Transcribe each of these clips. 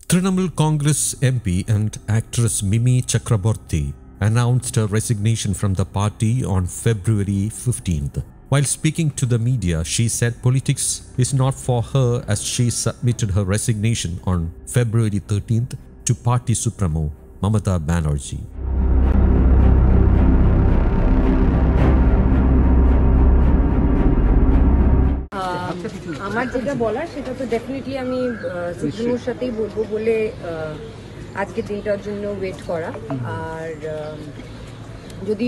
Trinamool Congress MP and actress Mimi Chakraborty announced her resignation from the party on February 15th. While speaking to the media, she said politics is not for her as she submitted her resignation on February 13th to Party Supremo Mamata Banerjee. আমার যেটা বলার সেটা তো definitely আমি সুপ্রিমোর সাথেই বলবো বলে আজকের দিনটার জন্য ওয়েট করা। আর যদি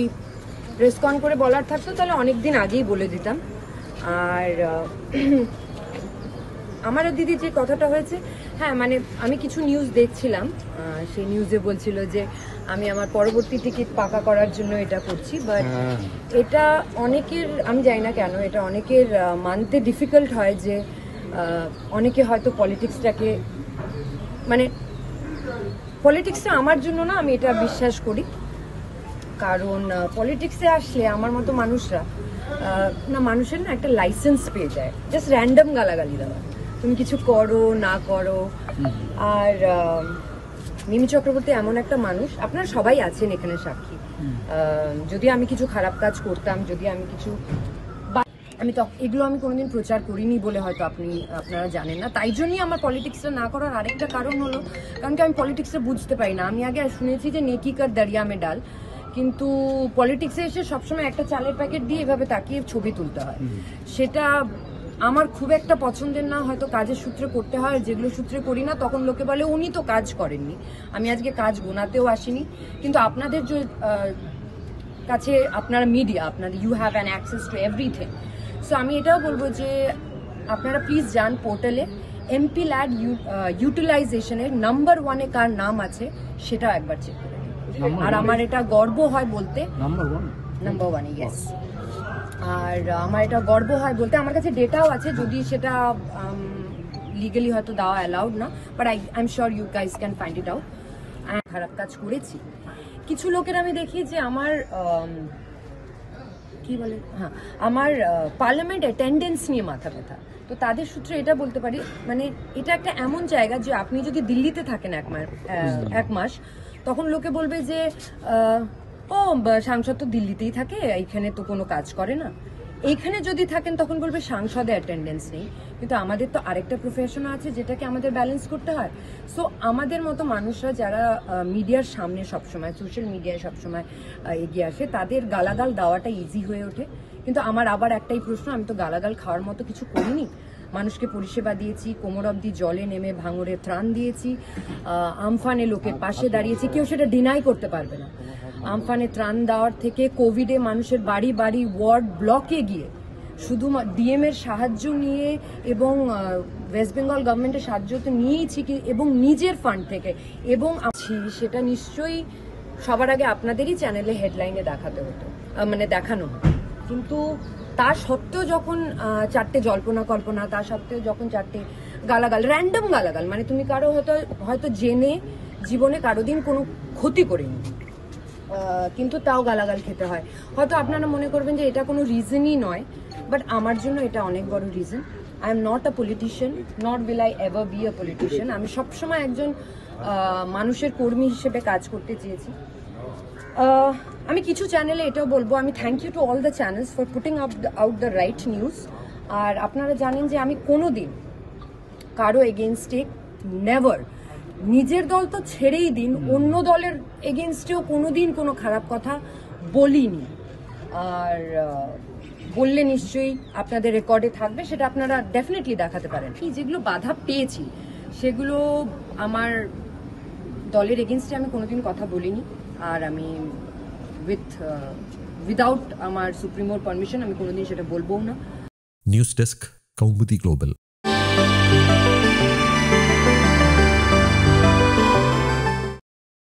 প্রেসকন করে বলার থাকতো তাহলে অনেক দিন আগেই বলে দিতাম। আর আমার দিদি যে কথাটা হয়েছে, হ্যাঁ মানে আমি কিছু নিউজ দেখছিলাম, সেই নিউজে বলছিল যে আমি আমার পরবর্তী টিকিট পাকা করার জন্য এটা করছি। বাট এটা অনেকের, আমি জানি না কেন এটা অনেকের মানতে ডিফিকাল্ট হয় যে অনেকে হয়তো পলিটিক্সটাকে, মানে পলিটিক্সটা আমার জন্য না, আমি এটা বিশ্বাস করি। কারণ পলিটিক্সে আসলে আমার মতো মানুষরা না, মানুষের না একটা লাইসেন্স পেয়ে যায় জাস্ট র্যান্ডম গালাগালি দেওয়া, তুমি কিছু করো না করো। আর মিমি চক্রবর্তী এমন একটা মানুষ, আপনারা সবাই আছেন এখানে সাক্ষী, যদি আমি কিছু খারাপ কাজ করতাম, যদি আমি কিছু, আমি তো এগুলো আমি কোনোদিন প্রচার করিনি বলে হয়তো আপনারা জানেন না। তাই জন্যই আমার পলিটিক্সটা না করার আরেকটা কারণ হলো, কারণ কি আমি পলিটিক্সটা বুঝতে পারি না। আমি আগে শুনেছি যে নেকি কার দরিয়া মে ডাল, কিন্তু পলিটিক্সে এসে সবসময় একটা চালের প্যাকেট দিয়ে এভাবে তাকিয়ে ছবি তুলতে হয়, সেটা আমার খুব একটা পছন্দের না। হয়তো কাজের সূত্রে করতে হয়, যেগুলো সূত্রে করি না তখন লোকে বলে উনি তো কাজ করেননি। আমি আজকে কাজ গোনাতেও আসিনি, কিন্তু আপনাদের যে কাছে আপনারা মিডিয়া, আপনাদের you have an access to everything. So আমি এটাও বলবো যে আপনারা প্লিজ যান পোর্টালে, এমপি ল্যাড ইউটিলাইজেশনের নাম্বার 1-এ কার নাম আছে সেটাও একবার চেক করে। আর আমার এটা গর্ব হয় বলতে, নাম্বার 1-এ, ইয়েস। আর আমার এটা গর্ব হয় বলতে, আমার কাছে ডেটাও আছে, যদি সেটা লিগালি হয়তো দেওয়া অ্যালাউড না, but I am sure you guys can find it out. খারাপ কাজ করেছি, কিছু লোকের আমি দেখি যে আমার কি বলে, হ্যাঁ, আমার পার্লামেন্ট অ্যাটেন্ডেন্স নিয়ে মাথা ব্যথা। তো তাদের সূত্রে এটা বলতে পারি, মানে এটা একটা এমন জায়গা যে আপনি যদি দিল্লিতে থাকেন এক মাস, তখন লোকে বলবে যে ও সাংসদ তো দিল্লিতেই থাকে, এইখানে তো কোনো কাজ করে না। এইখানে যদি থাকেন তখন বলবে সাংসদে অ্যাটেন্ডেন্স নেই। কিন্তু আমাদের তো আরেকটা প্রফেশন আছে যেটাকে আমাদের ব্যালেন্স করতে হয়। সো আমাদের মতো মানুষরা যারা মিডিয়ার সামনে সবসময়, সোশ্যাল মিডিয়ায় সবসময় এগিয়ে আসে, তাদের গালাগাল দেওয়াটা ইজি হয়ে ওঠে। কিন্তু আমার আবার একটাই প্রশ্ন, আমি তো গালাগাল খাওয়ার মতো কিছু করিনি। মানুষকে পরিষেবা দিয়েছি, কোমর অবধি জলে নেমে ভাঙরে ত্রাণ দিয়েছি, আমফানে লোকের পাশে দাঁড়িয়েছি, কেউ সেটা ডিনাই করতে পারবে না। আমফানে ত্রাণ দেওয়ার থেকে কোভিডে মানুষের বাড়ি বাড়ি ওয়ার্ড ব্লকে গিয়ে শুধু ডিএম এর সাহায্য নিয়ে এবং ওয়েস্ট বেঙ্গল গভর্নমেন্টের সাহায্য তো নিয়েইছি, এবং নিজের ফান্ড থেকে, এবং সেটা নিশ্চয়ই সবার আগে আপনাদেরই চ্যানেলে হেডলাইনে দেখাতে হতো, মানে দেখানো হতো। কিন্তু তা সত্ত্বেও যখন 4টে জল্পনা কল্পনা, তা সত্ত্বেও যখন 4টে গালাগাল, র্যান্ডম গালাগাল, মানে তুমি কারো হয়তো জেনে জীবনে কারো দিন কোনো ক্ষতি করেনি, কিন্তু তাও গালাগাল খেতে হয়। হয়তো আপনারা মনে করবেন যে এটা কোনো রিজনই নয়, বাট আমার জন্য এটা অনেক বড় reason. I am not a politician, not will I ever be a politician. আমি সবসময় একজন মানুষের কর্মী হিসেবে কাজ করতে চেয়েছি। আমি কিছু চ্যানেলে এটাও বলবো, আমি thank you to all the channels for putting out the right news. আর আপনারা জানেন যে আমি কোনো দিন কারো এগেনস্টে নেভার, নিজের দল তো ছেড়েই দিন, অন্য দলের এগেনস্টেও কোনোদিন কোনো খারাপ কথা বলিনি। আর বললে নিশ্চয়ই আপনাদের রেকর্ডে থাকবে, সেটা আপনারা ডেফিনেটলি দেখাতে পারেন। যেগুলো বাধা পেয়েছি সেগুলো আমার দলের এগেনস্টে আমি কোনোদিন কথা বলিনি। আর আমি উইদাউট আমার সুপ্রিমোর পারমিশন আমি কোনোদিন সেটা বলবো না। News desk, Kaumudi global.